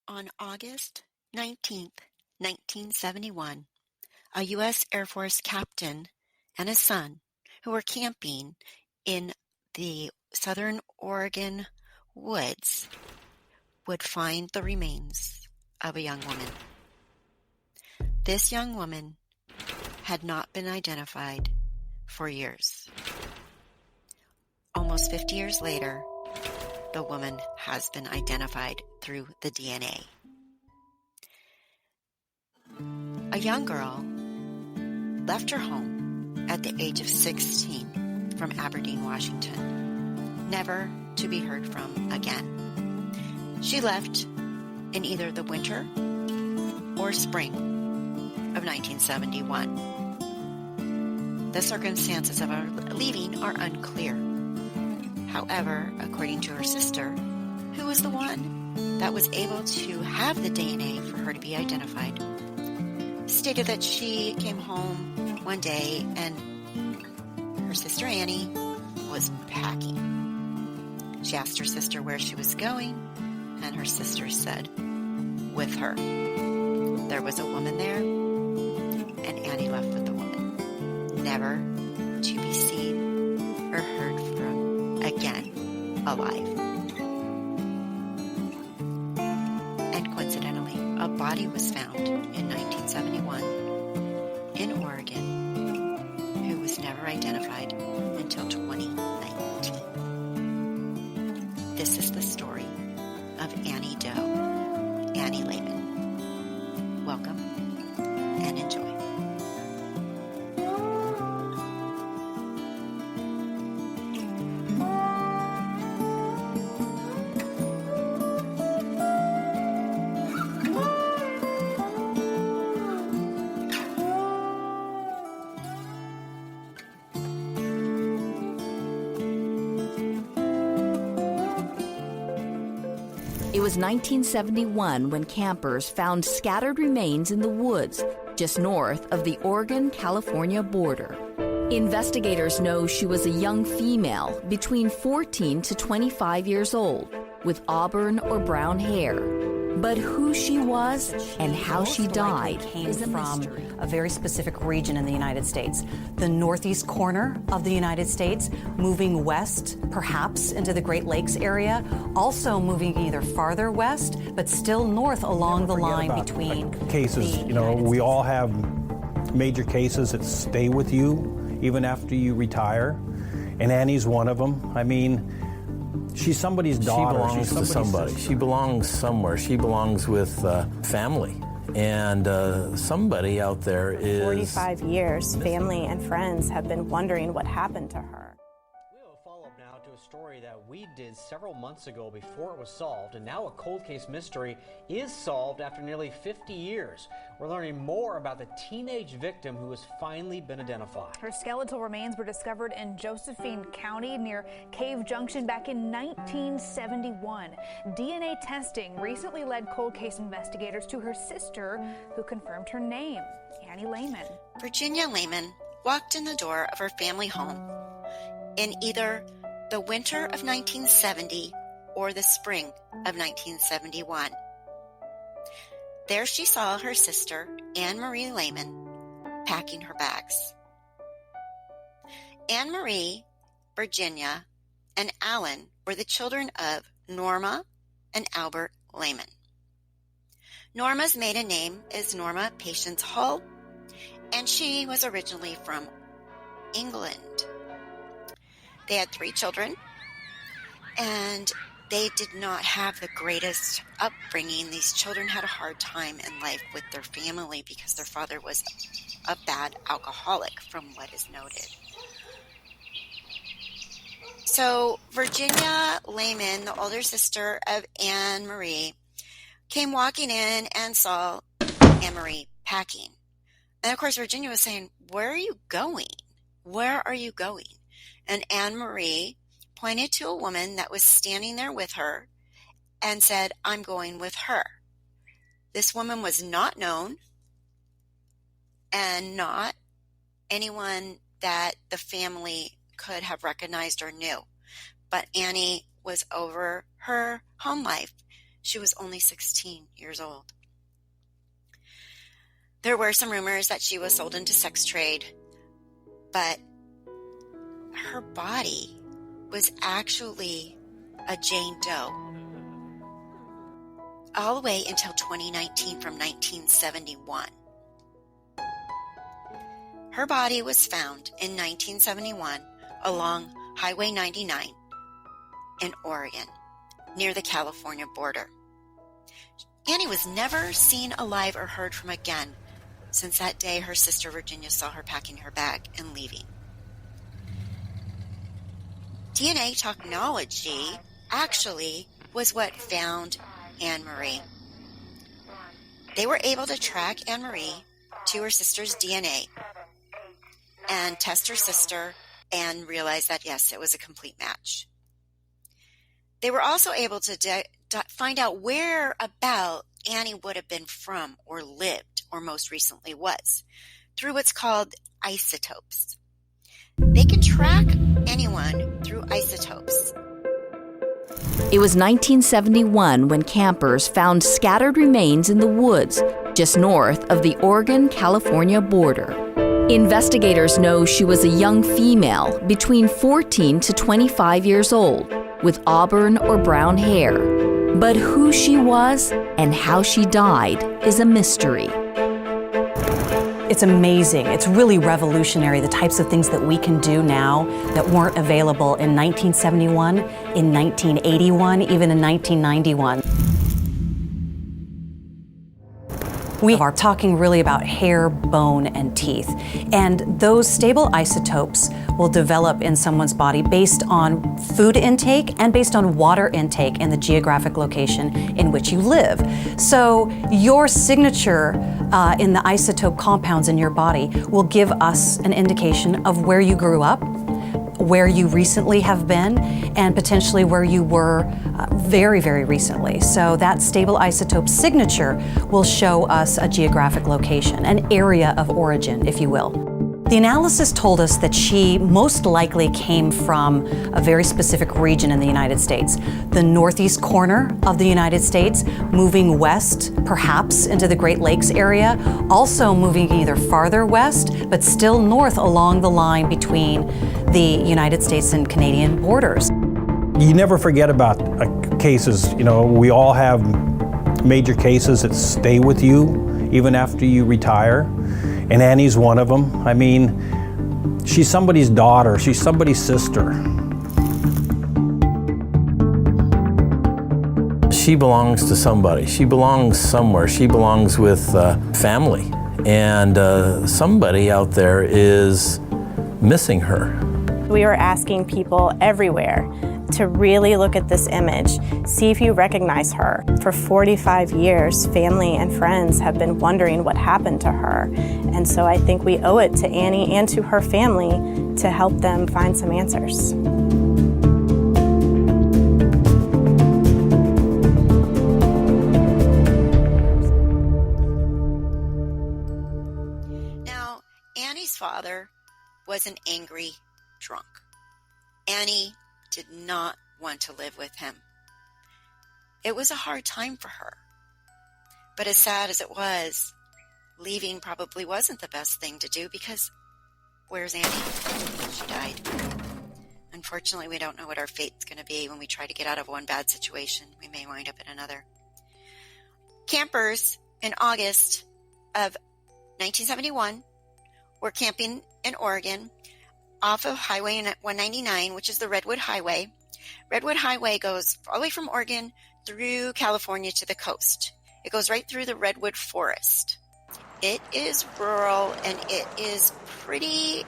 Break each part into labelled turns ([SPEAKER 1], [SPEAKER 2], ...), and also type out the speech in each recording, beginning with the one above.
[SPEAKER 1] On August 19, 1971, a U.S. Air Force captain and his son, who were camping in the southern Oregon woods, would find the remains of a young woman. This young woman had not been identified for years. Almost 50 years later, the woman has been identified through the DNA. A young girl left her home at the age of 16 from Aberdeen, Washington, never to be heard from again. She left in either the winter or spring of 1971. The circumstances of her leaving are unclear. However, according to her sister, who was the one that was able to have the DNA for her to be identified, stated that she came home one day and her sister Annie was packing. She asked her sister where she was going, and her sister said, with her. There was a woman there, and Annie left with the woman, never to be seen or heard from again alive. And coincidentally, a body was found in 1971 in Oregon who was never identified until 2019. This is the story of Annie Doe, Annie Lehman. Welcome and enjoy.
[SPEAKER 2] It was 1971 when campers found scattered remains in the woods just north of the Oregon-California border. Investigators know she was a young female between 14 to 25 years old with auburn or brown hair. But who she was and how she died
[SPEAKER 3] came from a very specific region in the United States, the northeast corner of the United States, moving west, perhaps into the Great Lakes area, also moving either farther west, but still north along the line between
[SPEAKER 4] cases. We all have major cases that stay with you even after you retire, and Annie's one of them. I mean, she's somebody's daughter.
[SPEAKER 5] She belongs to somebody. She belongs somewhere. She belongs with family. And somebody out there is...
[SPEAKER 6] 45 years, family and friends have been wondering what happened to her.
[SPEAKER 7] We have a follow-up now to a story that we did several months ago before it was solved, and now a cold case mystery is solved after nearly 50 years. We're learning more about the teenage victim who has finally been identified.
[SPEAKER 8] Her skeletal remains were discovered in Josephine County near Cave Junction back in 1971. DNA testing recently led cold case investigators to her sister, who confirmed her name, Annie Lehman.
[SPEAKER 1] Virginia Lehman walked in the door of her family home in either the winter of 1970 or the spring of 1971. There she saw her sister, Anne Marie Lehman, packing her bags. Anne Marie, Virginia, and Alan were the children of Norma and Albert Lehman. Norma's maiden name is Norma Patience Hull, and she was originally from England. They had 3 children, and they did not have the greatest upbringing. These children had a hard time in life with their family because their father was a bad alcoholic, from what is noted. So Virginia Lehman, the older sister of Anne Marie, came walking in and saw Anne Marie packing. And of course, Virginia was saying, "Where are you going? Where are you going?" And Anne Marie pointed to a woman that was standing there with her and said, "I'm going with her." This woman was not known and not anyone that the family could have recognized or knew. But Annie was over her home life. She was only 16 years old. There were some rumors that she was sold into sex trade, but her body was actually a Jane Doe. All the way until 2019 from 1971. Her body was found in 1971 along Highway 99 in Oregon, near the California border. Annie was never seen alive or heard from again since that day her sister Virginia saw her packing her bag and leaving. DNA technology actually was what found Anne Marie. They were able to track Anne Marie to her sister's DNA and test her sister and realize that, yes, it was a complete match. They were also able to find out where about Annie would have been from or lived or most recently was through what's called isotopes. They can track anyone through isotopes.
[SPEAKER 2] It was 1971 when campers found scattered remains in the woods just north of the Oregon-California border. Investigators know she was a young female between 14 to 25 years old with auburn or brown hair. But who she was and how she died is a mystery.
[SPEAKER 3] It's amazing. It's really revolutionary, the types of things that we can do now that weren't available in 1971, in 1981, even in 1991. We are talking really about hair, bone, and teeth. And those stable isotopes will develop in someone's body based on food intake and based on water intake and the geographic location in which you live. So your signature in the isotope compounds in your body will give us an indication of where you grew up, where you recently have been, and potentially where you were very, very recently. So that stable isotope signature will show us a geographic location, an area of origin, if you will. The analysis told us that she most likely came from a very specific region in the United States, the northeast corner of the United States, moving west, perhaps into the Great Lakes area, also moving either farther west, but still north along the line between the United States and Canadian borders.
[SPEAKER 4] You never forget about cases. You know, we all have major cases that stay with you even after you retire. And Annie's one of them. I mean, she's somebody's daughter, she's somebody's sister.
[SPEAKER 5] She belongs to somebody. She belongs somewhere. She belongs with family. And somebody out there is missing her.
[SPEAKER 6] We were asking people everywhere to really look at this image, see if you recognize her. For 45 years, family and friends have been wondering what happened to her. And so I think we owe it to Annie and to her family to help them find some answers.
[SPEAKER 1] Now, Annie's father was an angry drunk. Annie did not want to live with him. It was a hard time for her. But as sad as it was, leaving probably wasn't the best thing to do because where's Annie? She died. Unfortunately, we don't know what our fate's going to be when we try to get out of one bad situation. We may wind up in another. Campers in August of 1971 were camping in Oregon off of Highway 199, which is the Redwood Highway. Redwood Highway goes all the way from Oregon through California to the coast. It goes right through the redwood forest. It is rural and it is pretty,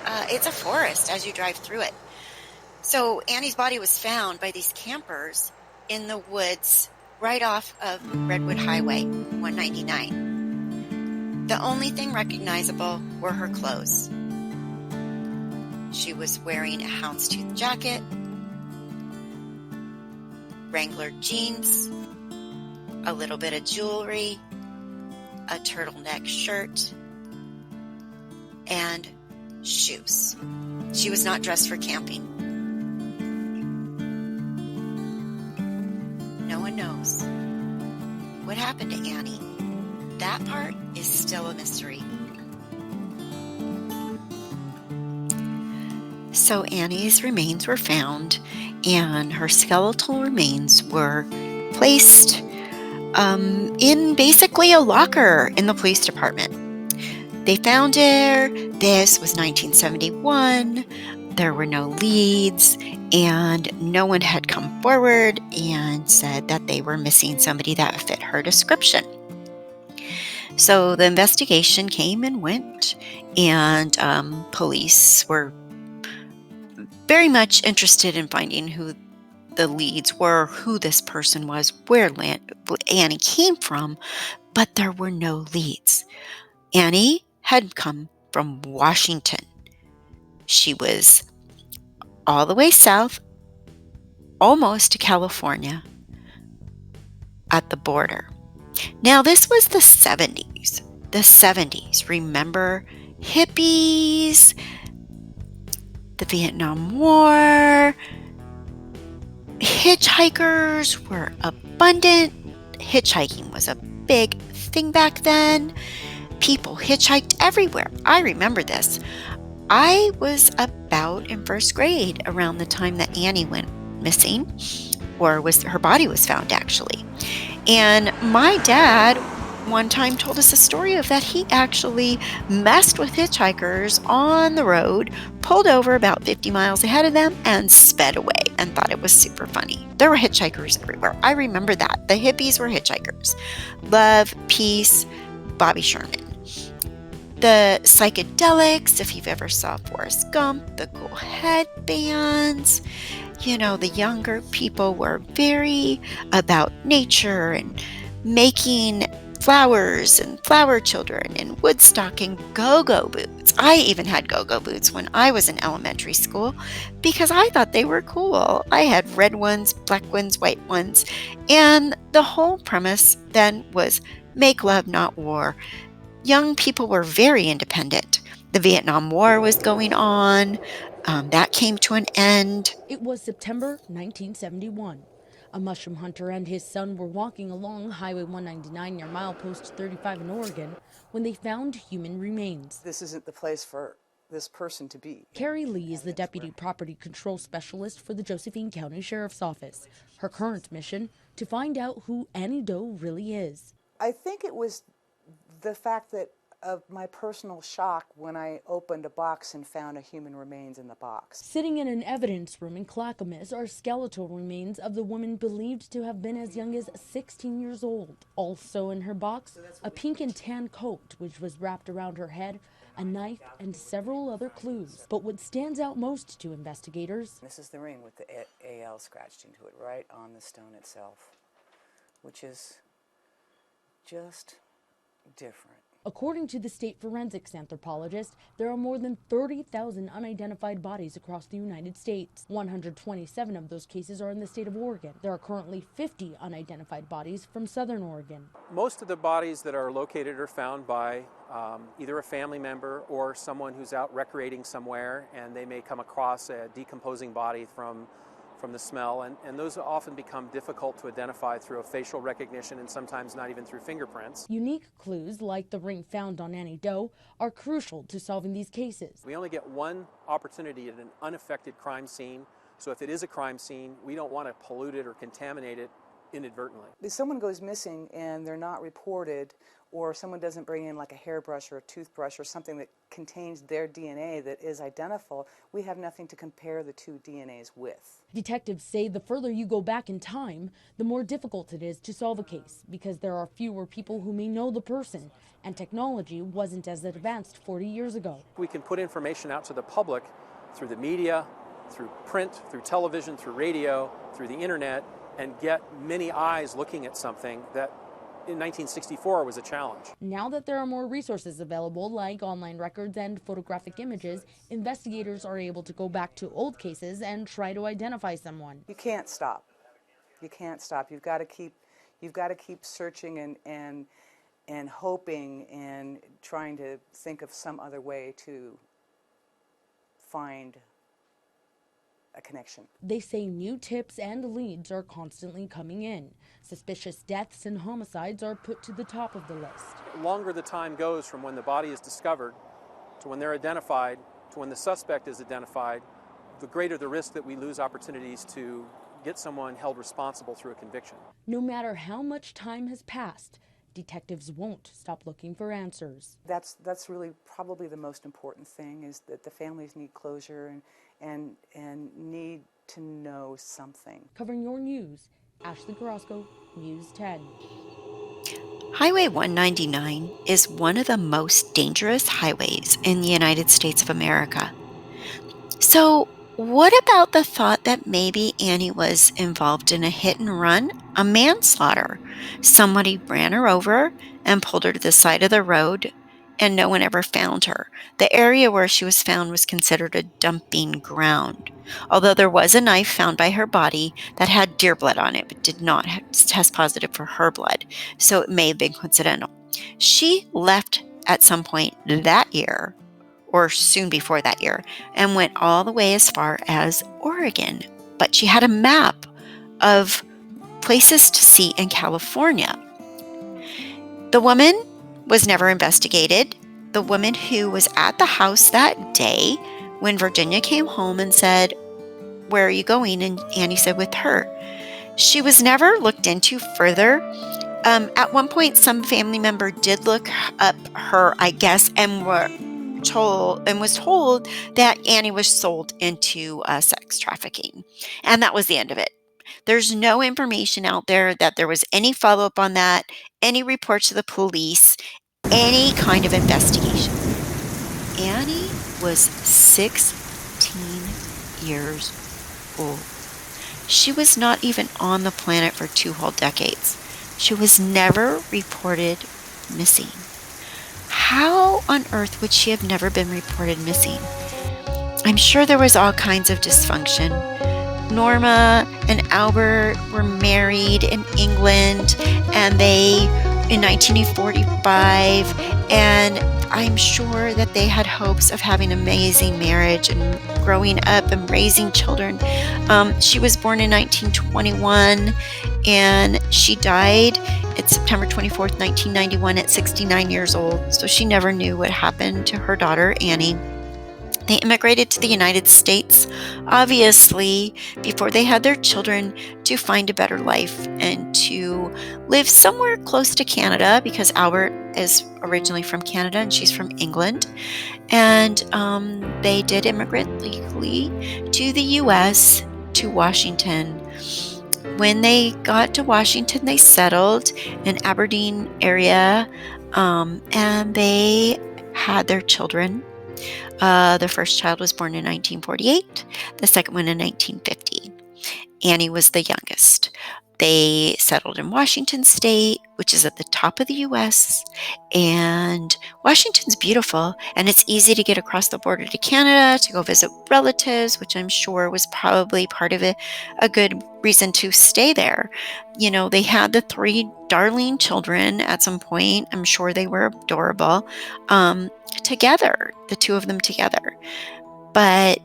[SPEAKER 1] it's a forest as you drive through it. So Annie's body was found by these campers in the woods right off of Redwood Highway 199. The only thing recognizable were her clothes. She was wearing a houndstooth jacket, Wrangler jeans, a little bit of jewelry, a turtleneck shirt, and shoes. She was not dressed for camping. No one knows what happened to Annie? That part is still a mystery. So Annie's remains were found, and her skeletal remains were placed in basically a locker in the police department. They found her. This was 1971. There were no leads, and no one had come forward and said that they were missing somebody that fit her description. So the investigation came and went, and police were very much interested in finding who the leads were, who this person was, where Annie came from, but there were no leads. Annie had come from Washington. She was all the way south, almost to California, at the border. Now, this was the 70s. The 70s. Remember hippies, the Vietnam War. Hitchhikers were abundant. Hitchhiking was a big thing back then. People hitchhiked everywhere. I remember this. I was about in first grade around the time that Annie went missing, or her body was found actually. And my dad one time told us a story of that he actually messed with hitchhikers on the road, pulled over about 50 miles ahead of them, and sped away, and thought it was super funny. There were hitchhikers everywhere. I remember that. The hippies were hitchhikers. Love, peace, Bobby Sherman. The psychedelics, if you've ever saw Forrest Gump, the cool headbands. You know, the younger people were very about nature and making flowers and flower children and woodstocking go-go boots. I even had go-go boots when I was in elementary school because I thought they were cool. I had red ones, black ones, white ones, and the whole premise then was make love, not war. Young people were very independent. The Vietnam War was going on. That came to an end.
[SPEAKER 9] It was September 1971. A mushroom hunter and his son were walking along Highway 199 near milepost 35 in Oregon when they found human remains.
[SPEAKER 10] This isn't the place for this person to be.
[SPEAKER 9] Carrie Lee is the deputy property control specialist for the Josephine County Sheriff's Office. Her current mission, to find out who Annie Doe really is.
[SPEAKER 10] I think it was the fact that of my personal shock when I opened a box and found a human remains in the box.
[SPEAKER 9] Sitting in an evidence room in Clackamas are skeletal remains of the woman believed to have been as young as 16 years old. Also in her box, a pink and tan coat which was wrapped around her head, a knife, and several other clues. But what stands out most to investigators...
[SPEAKER 10] This is the ring with the AL scratched into it right on the stone itself, which is just different.
[SPEAKER 9] According to the state forensics anthropologist, there are more than 30,000 unidentified bodies across the United States. 127 of those cases are in the state of Oregon. There are currently 50 unidentified bodies from southern Oregon.
[SPEAKER 11] Most of the bodies that are located are found by either a family member or someone who's out recreating somewhere, and they may come across a decomposing body from the smell, and those often become difficult to identify through a facial recognition and sometimes not even through fingerprints.
[SPEAKER 9] Unique clues like the ring found on Annie Doe are crucial to solving these cases.
[SPEAKER 11] We only get one opportunity at an unaffected crime scene, so if it is a crime scene, we don't want to pollute it or contaminate it inadvertently.
[SPEAKER 10] If someone goes missing and they're not reported, or someone doesn't bring in like a hairbrush or a toothbrush or something that contains their DNA that is identifiable, we have nothing to compare the two DNAs with.
[SPEAKER 9] Detectives say the further you go back in time, the more difficult it is to solve a case because there are fewer people who may know the person, and technology wasn't as advanced 40 years ago.
[SPEAKER 11] We can put information out to the public through the media, through print, through television, through radio, through the internet, and get many eyes looking at something that in 1964 was a challenge.
[SPEAKER 9] Now that there are more resources available, like online records and photographic images, investigators are able to go back to old cases and try to identify someone.
[SPEAKER 10] You can't stop. You can't stop. You've got to keep searching and hoping and trying to think of some other way to find a connection.
[SPEAKER 9] They say new tips and leads are constantly coming in. Suspicious deaths and homicides are put to the top of the list.
[SPEAKER 11] The longer the time goes from when the body is discovered to when they're identified to when the suspect is identified, the greater the risk that we lose opportunities to get someone held responsible through a conviction.
[SPEAKER 9] No matter how much time has passed, detectives won't stop looking for answers.
[SPEAKER 10] That's really probably the most important thing, is that the families need closure and need to know something.
[SPEAKER 9] Covering your news, Ashley Carrasco, News 10.
[SPEAKER 1] Highway 199 is one of the most dangerous highways in the United States of America. So, what about the thought that maybe Annie was involved in a hit and run, a manslaughter? Somebody ran her over and pulled her to the side of the road, and no one ever found her. The area where she was found was considered a dumping ground, although there was a knife found by her body that had deer blood on it, but did not test positive for her blood, so it may have been coincidental. She left at some point that year, or soon before that year, and went all the way as far as Oregon. But she had a map of places to see in California. The woman was never investigated. The woman who was at the house that day when Virginia came home and said, "Where are you going?" and Annie said, "With her." She was never looked into further. At one point, some family member did look up her, I guess, and was told that Annie was sold into sex trafficking, and that was the end of it. There's no information out there that there was any follow-up on that, any reports to the police, any kind of investigation. Annie was 16 years old. She was not even on the planet for 2 whole decades. She was never reported missing. How on earth would she have never been reported missing? I'm sure there was all kinds of dysfunction. Norma and Albert were married in England, and in 1945, and I'm sure that they had hopes of having an amazing marriage and growing up and raising children. She was born in 1921, and she died it's September 24th, 1991 at 69 years old, so she never knew what happened to her daughter, Annie. They immigrated to the United States, obviously, before they had their children, to find a better life and to live somewhere close to Canada, because Albert is originally from Canada and she's from England. And they did immigrate legally to the U.S., to Washington. When they got to Washington, they settled in Aberdeen area, and they had their children. The first child was born in 1948, the second one in 1950. Annie was the youngest. They settled in Washington State, which is at the top of the U.S., and Washington's beautiful, and it's easy to get across the border to Canada to go visit relatives, which I'm sure was probably part of a good reason to stay there. You know, they had the 3 darling children at some point. I'm sure they were adorable, together, the 2 of them together. But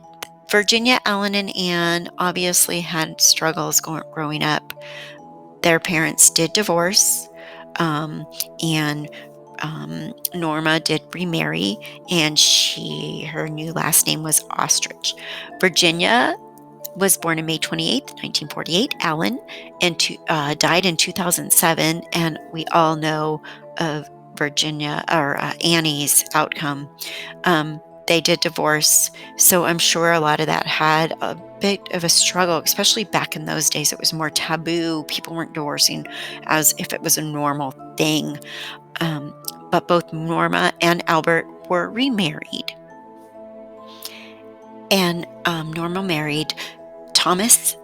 [SPEAKER 1] Virginia, Ellen, and Anne obviously had struggles growing up. Their parents did divorce, and Norma did remarry, and her new last name was Ostrich. Virginia was born on May 28th, 1948, Ellen, and died in 2007, and we all know of Annie's outcome. They did divorce, so I'm sure a lot of that had a bit of a struggle, especially back in those days. It was more taboo. People weren't divorcing as if it was a normal thing. But both Norma and Albert were remarried. And Norma married Thomas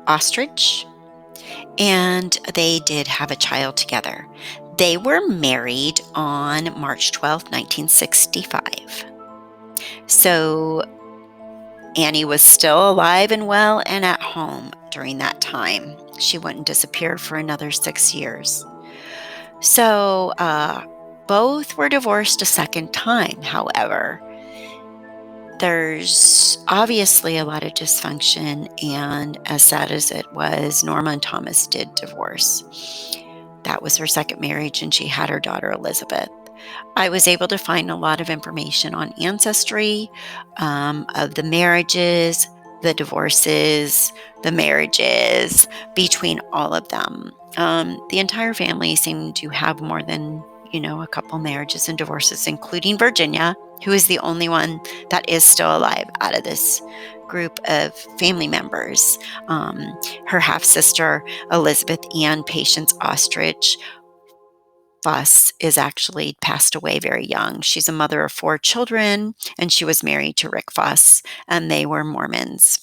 [SPEAKER 1] Ostrich, and they did have a child together. They were married on March 12, 1965. So Annie was still alive and well and at home during that time. She wouldn't disappear for another 6 years. So both were divorced a second time, however. There's obviously a lot of dysfunction, and as sad as it was, Norma and Thomas did divorce. That was her second marriage, and she had her daughter Elizabeth. I was able to find a lot of information on ancestry of the marriages, the divorces, the marriages, between all of them. The entire family seemed to have more than, a couple marriages and divorces, including Virginia, who is the only one that is still alive out of this group of family members. Her half-sister, Elizabeth Ann Patience Ostrich Fuss, is actually passed away very young. She's a mother of 4 children, and she was married to Rick Fuss, and they were Mormons.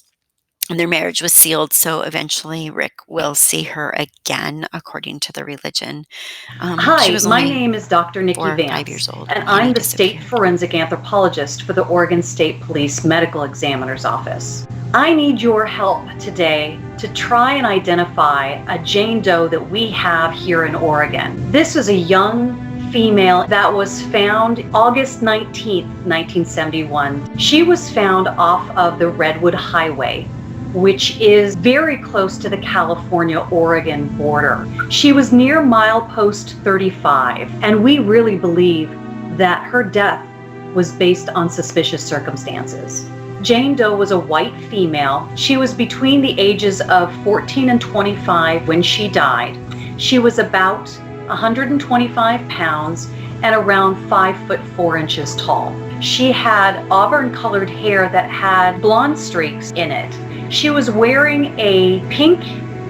[SPEAKER 1] And their marriage was sealed, so eventually Rick will see her again, according to the religion. She
[SPEAKER 12] Hi,
[SPEAKER 1] was
[SPEAKER 12] my
[SPEAKER 1] only
[SPEAKER 12] name is Dr. Nikki
[SPEAKER 1] 4 or 5
[SPEAKER 12] Vance,
[SPEAKER 1] years old
[SPEAKER 12] and
[SPEAKER 1] when Annie
[SPEAKER 12] I'm the state
[SPEAKER 1] disappeared.
[SPEAKER 12] forensic anthropologist for the Oregon State Police Medical Examiner's Office. I need your help today to try and identify a Jane Doe that we have here in Oregon. This is a young female that was found August 19th, 1971. She was found off of the Redwood Highway, which is very close to the California-Oregon border. She was near milepost 35, and we really believe that her death was based on suspicious circumstances. Jane Doe was a white female. She was between the ages of 14 and 25 when she died. She was about 125 pounds and around 5 foot 4 inches tall. She had auburn-colored hair that had blonde streaks in it. She was wearing a pink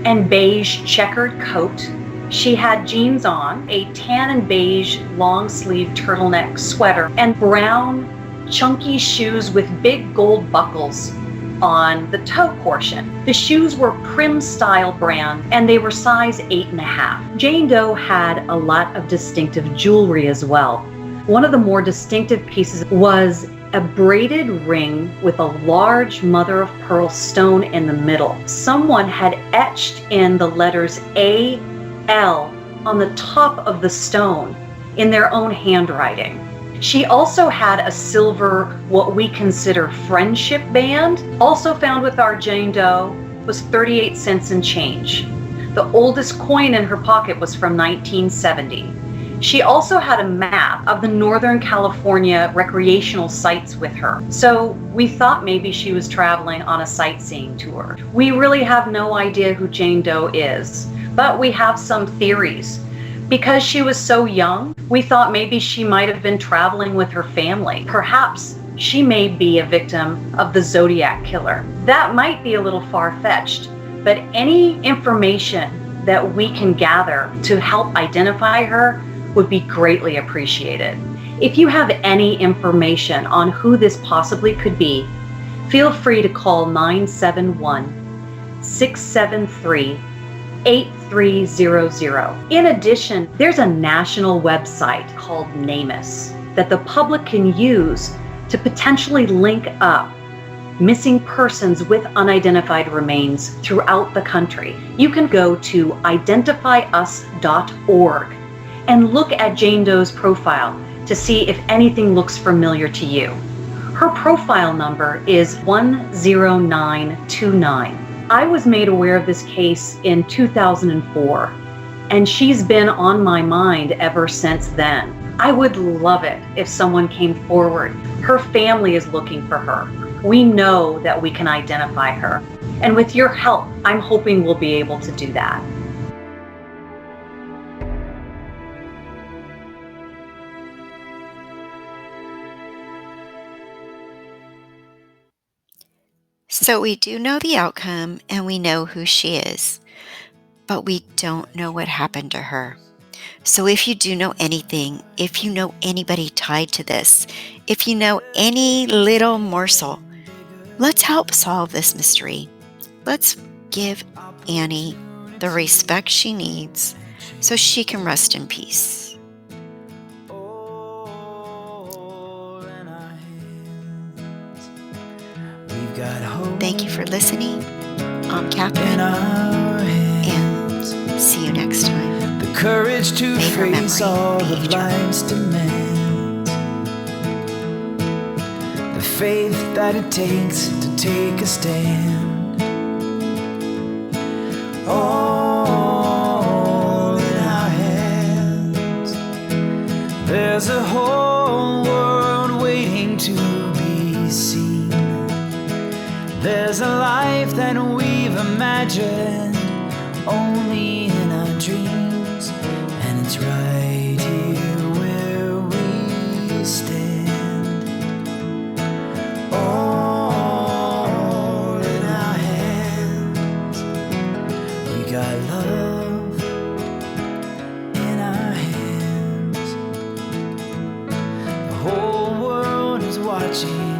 [SPEAKER 12] and beige checkered coat. She had jeans on, a tan and beige long-sleeve turtleneck sweater, and brown, chunky shoes with big gold buckles on the toe portion. The shoes were Prim Style brand, and they were size 8.5. Jane Doe had a lot of distinctive jewelry as well. One of the more distinctive pieces was a braided ring with a large mother-of-pearl stone in the middle. Someone had etched in the letters A-L on the top of the stone in their own handwriting. She also had a silver, what we consider friendship band. Also found with our Jane Doe was 38 cents and change. The oldest coin in her pocket was from 1970. She also had a map of the Northern California recreational sites with her. So we thought maybe she was traveling on a sightseeing tour. We really have no idea who Jane Doe is, but we have some theories. Because she was so young, we thought maybe she might have been traveling with her family. Perhaps she may be a victim of the Zodiac killer. That might be a little far-fetched, but any information that we can gather to help identify her would be greatly appreciated. If you have any information on who this possibly could be, feel free to call 971-673-8300. In addition, there's a national website called NamUs that the public can use to potentially link up missing persons with unidentified remains throughout the country. You can go to identifyus.org and look at Jane Doe's profile to see if anything looks familiar to you. Her profile number is 10929. I was made aware of this case in 2004, and she's been on my mind ever since then. I would love it if someone came forward. Her family is looking for her. We know that we can identify her. And with your help, I'm hoping we'll be able to do that.
[SPEAKER 1] So we do know the outcome, and we know who she is, but we don't know what happened to her. So if you do know anything, if you know anybody tied to this, if you know any little morsel, let's help solve this mystery. Let's give Annie the respect she needs so she can rest in peace. Thank you for listening. I'm Catherine, and see you next time.
[SPEAKER 13] The courage to face all of life's demands, the faith that it takes to take a stand. All in our hands. There's a whole world waiting to be seen. There's a life that we've imagined only in our dreams, and it's right here where we stand. All in our hands. We got love in our hands. The whole world is watching.